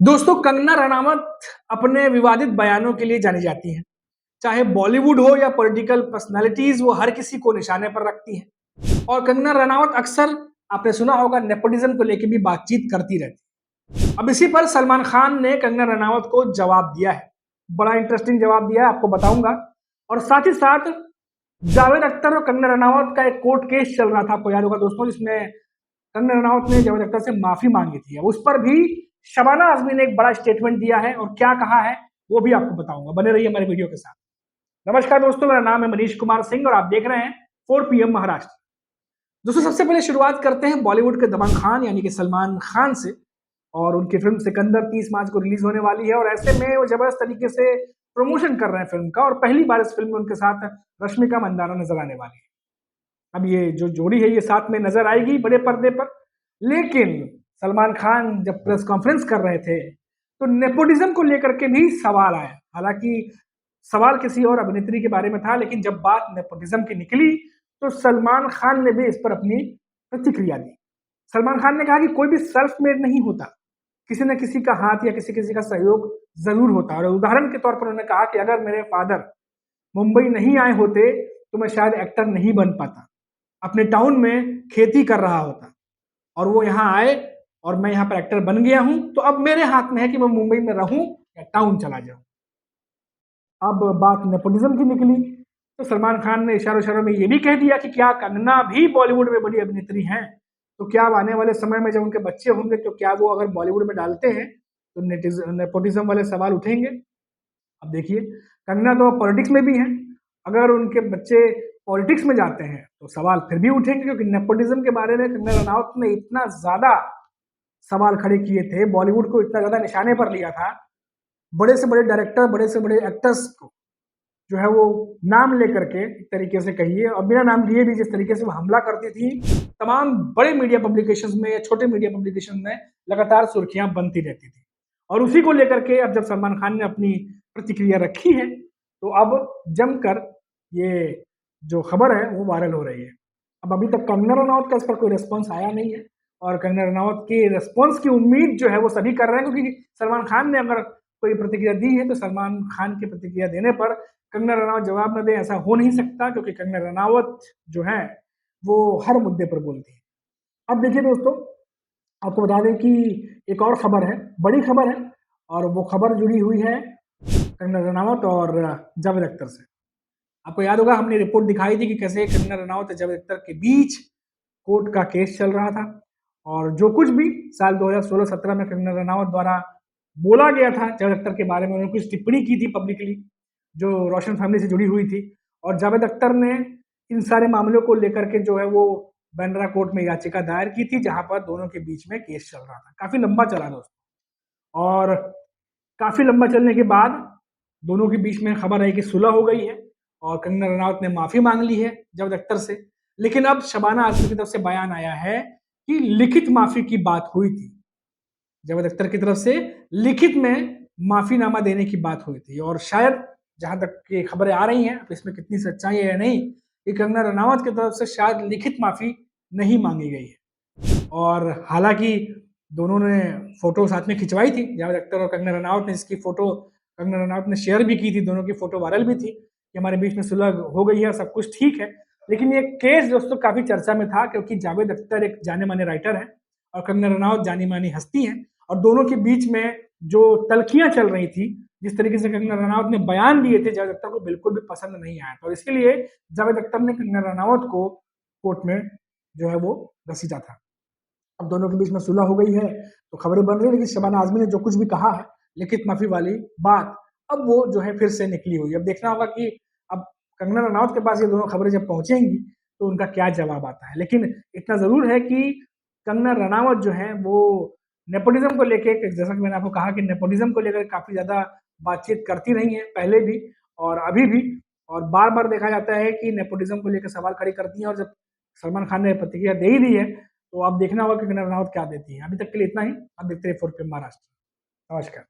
दोस्तों, कंगना रनावत अपने विवादित बयानों के लिए जानी जाती हैं। चाहे बॉलीवुड हो या पॉलिटिकल पर्सनालिटीज, वो हर किसी को निशाने पर रखती हैं। और कंगना रनावत अक्सर, आपने सुना होगा, नेपोटिज्म को लेकर भी बातचीत करती रहती है। अब इसी पर सलमान खान ने कंगना रनावत को जवाब दिया है। बड़ा इंटरेस्टिंग जवाब दिया है, आपको बताऊंगा। और साथ ही साथ जावेद अख्तर और कंगना रनावत का एक कोर्ट केस चल रहा था, आपको याद होगा दोस्तों, जिसमें कंगना रनावत ने जावेद अख्तर से माफी मांगी थी। उस पर भी शबाना आजमी ने एक बड़ा स्टेटमेंट दिया है, और क्या कहा है वो भी आपको बताऊंगा। बने रहिए हमारे वीडियो के साथ। नमस्कार दोस्तों, मेरा नाम है मनीष कुमार सिंह और आप देख रहे हैं 4 PM महाराष्ट्र। दोस्तों, सबसे पहले शुरुआत करते हैं बॉलीवुड के दबंग खान यानी कि सलमान खान से। और उनकी फिल्म सिकंदर 30 मार्च को रिलीज होने वाली है, और ऐसे में वो जबरदस्त तरीके से प्रमोशन कर रहे हैं फिल्म का। और पहली बार इस फिल्म में उनके साथ रश्मिका मंदाना नजर आने वाली है। अब ये जो जोड़ी है ये साथ में नजर आएगी बड़े पर्दे पर। लेकिन सलमान खान जब प्रेस कॉन्फ्रेंस कर रहे थे तो नेपोटिज्म को लेकर के भी सवाल आया। हालांकि सवाल किसी और अभिनेत्री के बारे में था, लेकिन जब बात नेपोटिज्म की निकली तो सलमान खान ने भी इस पर अपनी प्रतिक्रिया दी। सलमान खान ने कहा कि कोई भी सेल्फ मेड नहीं होता, किसी न किसी का हाथ या किसी किसी का सहयोग जरूर होता है। और उदाहरण के तौर पर उन्होंने कहा कि अगर मेरे फादर मुंबई नहीं आए होते तो मैं शायद एक्टर नहीं बन पाता, अपने टाउन में खेती कर रहा होता, और वो यहाँ आए और मैं यहाँ पर एक्टर बन गया हूं। तो अब मेरे हाथ में है कि मैं मुंबई में रहूं या टाउन चला जाऊं। अब बात नेपोटिज्म की निकली तो सलमान खान ने इशारों इशारों में ये भी कह दिया कि क्या कंगना भी बॉलीवुड में बड़ी अभिनेत्री हैं, तो क्या अब आने वाले समय में जब उनके बच्चे होंगे तो क्या वो अगर बॉलीवुड में डालते हैं तो नेपोटिज्म वाले सवाल उठेंगे। अब देखिए, कंगना तो पॉलिटिक्स में भी हैं। अगर उनके बच्चे पॉलिटिक्स में जाते हैं तो सवाल फिर भी उठेंगे, क्योंकि नेपोटिज्म के बारे में कंगना रनावत ने इतना ज्यादा सवाल खड़े किए थे, बॉलीवुड को इतना ज्यादा निशाने पर लिया था। बड़े से बड़े डायरेक्टर, बड़े से बड़े एक्टर्स को जो है वो नाम लेकर के, एक तरीके से कहिए, और बिना नाम लिए भी जिस तरीके से वो हमला करती थी, तमाम बड़े मीडिया पब्लिकेशंस में या छोटे मीडिया पब्लिकेशन में लगातार सुर्खियां बनती रहती थी। और उसी को लेकर के अब जब सलमान खान ने अपनी प्रतिक्रिया रखी है तो अब जमकर ये जो खबर है वो वायरल हो रही है। अब अभी तक कंगना रनावत का इस पर कोई रिस्पॉन्स आया नहीं है, और कंगना रनावत के रिस्पॉन्स की उम्मीद जो है वो सभी कर रहे हैं, क्योंकि सलमान खान ने अगर कोई प्रतिक्रिया दी है तो सलमान खान की प्रतिक्रिया देने पर कंगना रनावत जवाब न दे, ऐसा हो नहीं सकता, क्योंकि कंगना रनावत जो है वो हर मुद्दे पर बोलती है। अब देखिए दोस्तों, आपको बता दें कि एक और खबर है, बड़ी खबर है, और वो खबर जुड़ी हुई है कंगना रनावत और जावेद अख्तर से। आपको याद होगा, हमने रिपोर्ट दिखाई थी कि कैसे कंगना रनावत और जावेद अख्तर के बीच कोर्ट का केस चल रहा था। और जो कुछ भी साल 2016-17 में कंगना रनावत द्वारा बोला गया था जावेद अख्तर के बारे में, उन्होंने कुछ टिप्पणी की थी पब्लिकली जो रोशन फैमिली से जुड़ी हुई थी। और जावेद अख्तर ने इन सारे मामलों को लेकर के जो है वो बांद्रा कोर्ट में याचिका दायर की थी, जहां पर दोनों के बीच में केस चल रहा था। काफी लंबा चला दोस्तों, और काफी लंबा चलने के बाद दोनों के बीच में खबर आई कि सुलह हो गई है, और कंगना रनावत ने माफी मांग ली है जावेद अख्तर से। लेकिन अब शबाना आजमी की तरफ से बयान आया है कि लिखित माफी की बात हुई थी। जावेद अख्तर की तरफ से लिखित में माफीनामा देने की बात हुई थी, और शायद जहां तक ये खबरें आ रही हैं, इसमें कितनी सच्चाई है या नहीं, कि कंगना रनावत की तरफ से शायद लिखित माफी नहीं मांगी गई है। और हालांकि दोनों ने फोटो साथ में खिंचवाई थी, जावेद अख्तर और कंगना रनावत ने। इसकी फोटो कंगना रनावत ने शेयर भी की थी, दोनों की फोटो वायरल भी थी कि हमारे बीच में सुलह हो गई है, सब कुछ ठीक है। लेकिन ये केस दोस्तों काफी चर्चा में था, क्योंकि जावेद अख्तर एक जाने माने राइटर है और कंगना रनावत जानी मानी हस्ती है, और दोनों के बीच में जो तलखियां चल रही थी, जिस तरीके से कंगना रनावत ने बयान दिए थे, जावेद अख्तर को बिल्कुल भी पसंद नहीं आया था। और इसके लिए जावेद अख्तर ने कंगना रनावत को कोर्ट में जो है वो घसीटा था। अब दोनों के बीच में सुलह हो गई है तो खबरें बन रही है, लेकिन शबाना आजमी ने जो कुछ भी कहा है लिखित माफी वाली बात, अब वो जो है फिर से निकली हुई। अब देखना होगा कि अब कंगना रनावत के पास ये दोनों खबरें जब पहुंचेंगी तो उनका क्या जवाब आता है। लेकिन इतना जरूर है कि कंगना रनावत जो है वो नेपोटिज्म को लेकर, जैसा कि मैंने आपको कहा कि नेपोटिज्म को लेकर काफी ज्यादा बातचीत करती रही है, पहले भी और अभी भी। और बार बार देखा जाता है कि नेपोटिज्म को लेकर सवाल खड़े करती हैं, और जब सलमान खान ने प्रतिक्रिया दे ही दी है तो अब देखना होगा कि कंगना रनावत क्या देती है। अभी तक के लिए इतना ही, अब देखते हैं 4 PM महाराष्ट्र। नमस्कार।